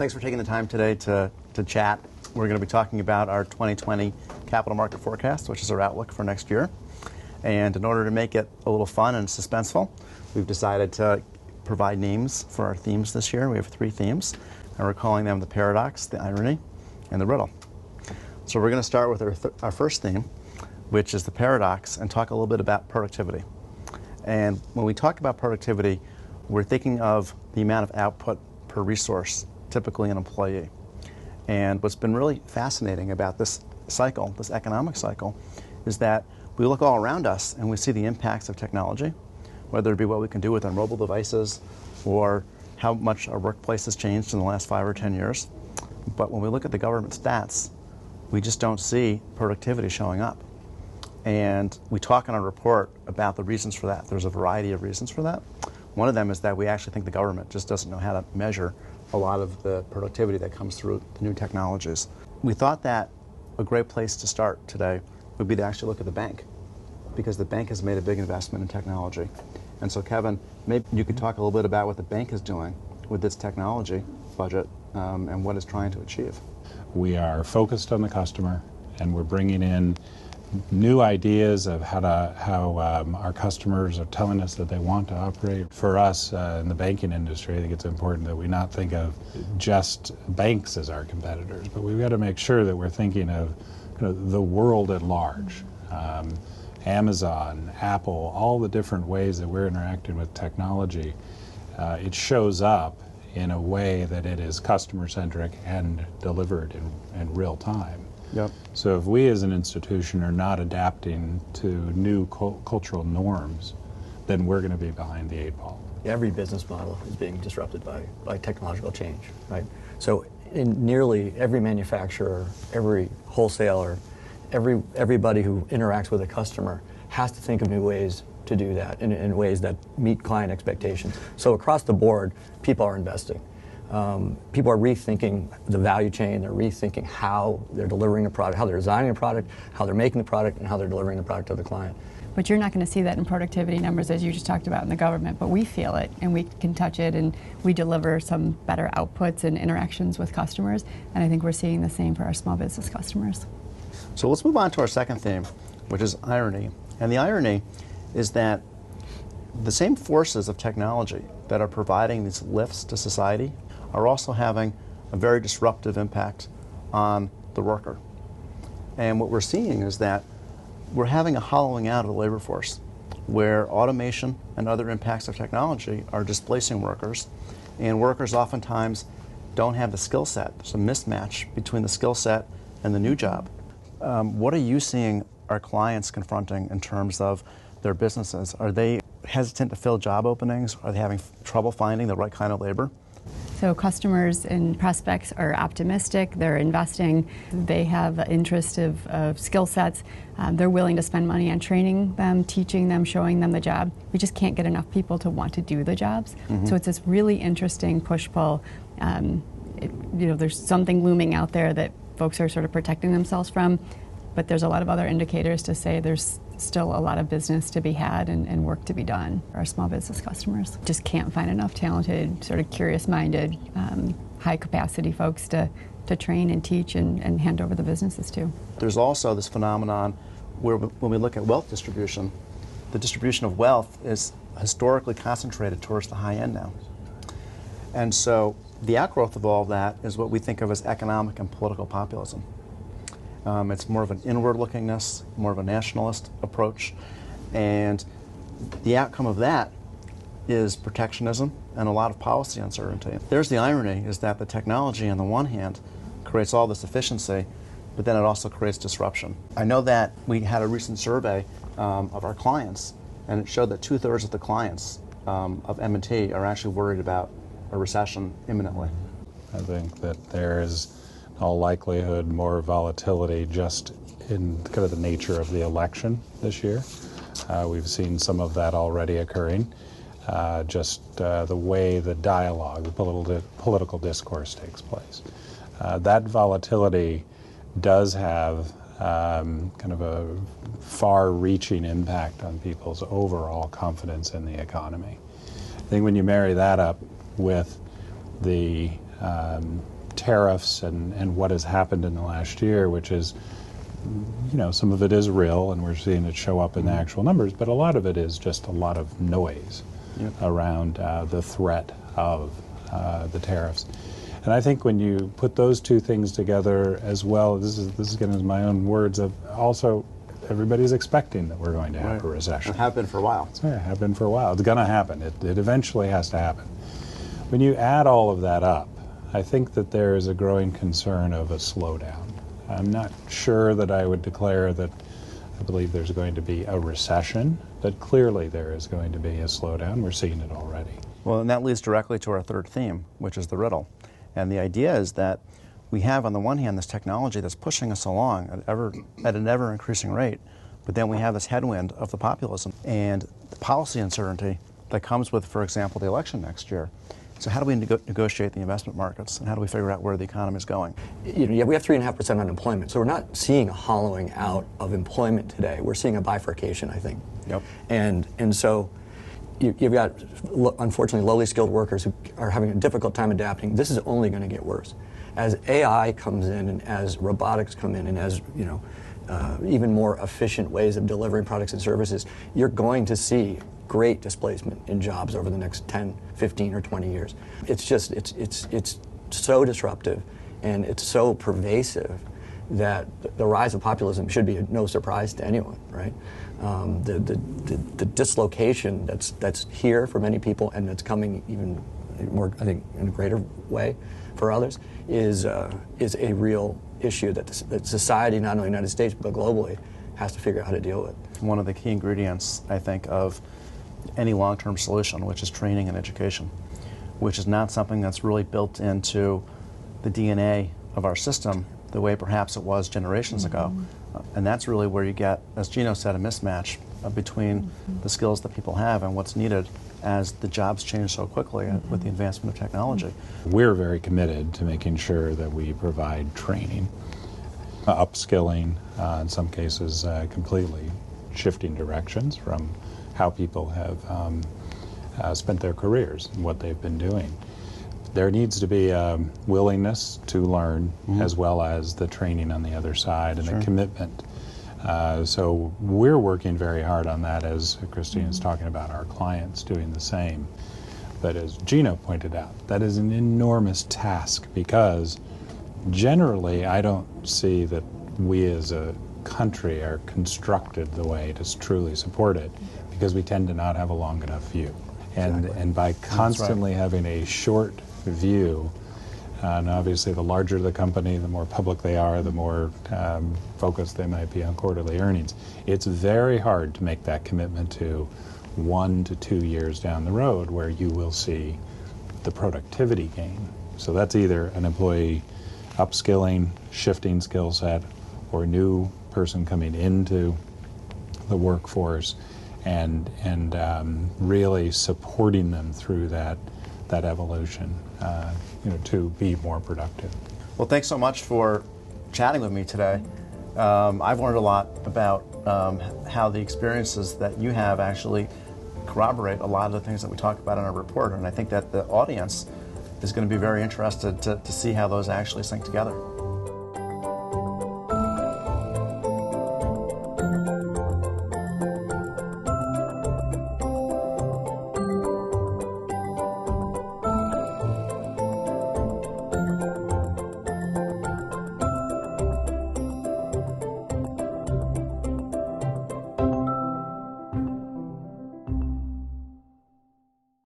Thanks for taking the time today to chat. We're going to be talking about our 2020 capital market forecast, which is our outlook for next year. And in order to make it a little fun and suspenseful, we've decided to provide names for our themes this year. We have 3 themes, and we're calling them the paradox, the irony, and the riddle. So we're going to start with our first theme, which is the paradox, and talk a little bit about productivity. And when we talk about productivity, we're thinking of the amount of output per resource, typically an employee. And what's been really fascinating about this cycle, this economic cycle, is that we look all around us and we see the impacts of technology, whether it be what we can do with our mobile devices or how much our workplace has changed in the last 5 or 10 years. But when we look at the government stats, we just don't see productivity showing up. And we talk in our report about the reasons for that. There's a variety of reasons for that. One of them is that we actually think the government just doesn't know how to measure a lot of the productivity that comes through the new technologies. We thought that a great place to start today would be to actually look at the bank, because the bank has made a big investment in technology. And so Kevin, maybe you could talk a little bit about what the bank is doing with its technology budget and what it's trying to achieve. We are focused on the customer, and we're bringing in new ideas of how our customers are telling us that they want to operate. For us in the banking industry, I think it's important that we not think of just banks as our competitors, but we've got to make sure that we're thinking of the world at large. Amazon, Apple, all the different ways that we're interacting with technology, it shows up in a way that it is customer-centric and delivered in real time. Yep. So if we as an institution are not adapting to new cultural norms, then we're going to be behind the 8 ball. Every business model is being disrupted by technological change, right? So in nearly every manufacturer, every wholesaler, everybody who interacts with a customer has to think of new ways to do that in ways that meet client expectations. So across the board, people are investing. People are rethinking the value chain. They're rethinking how they're delivering a product, how they're designing a product, how they're making the product, and how they're delivering the product to the client. But you're not going to see that in productivity numbers as you just talked about in the government, but we feel it and we can touch it, and we deliver some better outputs and interactions with customers, and I think we're seeing the same for our small business customers. So let's move on to our second theme, which is irony. And the irony is that the same forces of technology that are providing these lifts to society are also having a very disruptive impact on the worker. And what we're seeing is that we're having a hollowing out of the labor force, where automation and other impacts of technology are displacing workers, and workers oftentimes don't have the skill set. There's a mismatch between the skill set and the new job. What are you seeing our clients confronting in terms of their businesses? Are they hesitant to fill job openings? Are they having trouble finding the right kind of labor? So customers and prospects are optimistic, they're investing, they have an interest of skill sets, they're willing to spend money on training them, teaching them, showing them the job. We just can't get enough people to want to do the jobs. Mm-hmm. So it's this really interesting push-pull. There's something looming out there that folks are sort of protecting themselves from, but there's a lot of other indicators to say there's still a lot of business to be had and work to be done. Our small business customers just can't find enough talented, sort of curious-minded, high-capacity folks to train and teach and hand over the businesses to. There's also this phenomenon where when we look at wealth distribution, the distribution of wealth is historically concentrated towards the high end now. And so the outgrowth of all that is what we think of as economic and political populism. It's more of an inward-lookingness, more of a nationalist approach, and the outcome of that is protectionism and a lot of policy uncertainty. There's the irony, is that the technology on the one hand creates all this efficiency, but then it also creates disruption. I know that we had a recent survey of our clients, and it showed that 2/3 of the clients of M&T are actually worried about a recession imminently. I think that there is all likelihood more volatility just in kind of the nature of the election this year. We've seen some of that already occurring. The way the dialogue, the political discourse takes place. That volatility does have kind of a far-reaching impact on people's overall confidence in the economy. I think when you marry that up with the tariffs and what has happened in the last year, which is, some of it is real, and we're seeing it show up in the actual numbers, but a lot of it is just a lot of noise around the threat of the tariffs. And I think when you put those two things together as well, this is again in my own words, of also everybody's expecting that we're going to have a recession. It have been for a while. Yeah, have been for a while. It's going to happen. It eventually has to happen. When you add all of that up, I think that there is a growing concern of a slowdown. I'm not sure that I would declare that I believe there's going to be a recession, but clearly there is going to be a slowdown. We're seeing it already. Well, and that leads directly to our third theme, which is the riddle. And the idea is that we have, on the one hand, this technology that's pushing us along at an ever increasing rate, but then we have this headwind of the populism and the policy uncertainty that comes with, for example, the election next year. So how do we negotiate the investment markets, and how do we figure out where the economy is going? We have 3.5% unemployment, so we're not seeing a hollowing out of employment today. We're seeing a bifurcation, I think. Yep. And so you've got, unfortunately, lowly skilled workers who are having a difficult time adapting. This is only going to get worse. As AI comes in, and as robotics come in, and as even more efficient ways of delivering products and services, you're going to see great displacement in jobs over the next 10, 15, or 20 years. It's just, it's so disruptive and it's so pervasive that the rise of populism should be no surprise to anyone, right? The dislocation that's here for many people, and that's coming even more, I think, in a greater way for others, is a real issue that society, not only in the United States, but globally, has to figure out how to deal with. One of the key ingredients, I think, of any long-term solution, which is training and education, which is not something that's really built into the DNA of our system the way perhaps it was generations ago. And that's really where you get, as Gino said, a mismatch between the skills that people have and what's needed as the jobs change so quickly with the advancement of technology. We're very committed to making sure that we provide training, upskilling, in some cases completely shifting directions from how people have spent their careers and what they've been doing. There needs to be a willingness to learn as well as the training on the other side and the commitment. So we're working very hard on that, as Christine is talking about, our clients doing the same. But as Gino pointed out, that is an enormous task, because generally I don't see that we as a country are constructed the way to truly support it, because we tend to not have a long enough view. And by constantly having a short view, and obviously the larger the company, the more public they are, the more focused they might be on quarterly earnings. It's very hard to make that commitment to 1 to 2 years down the road where you will see the productivity gain. So that's either an employee upskilling, shifting skill set, or a new person coming into the workforce and really supporting them through that evolution, to be more productive. Well, thanks so much for chatting with me today. I've learned a lot about how the experiences that you have actually corroborate a lot of the things that we talk about in our report, and I think that the audience is going to be very interested to see how those actually sync together.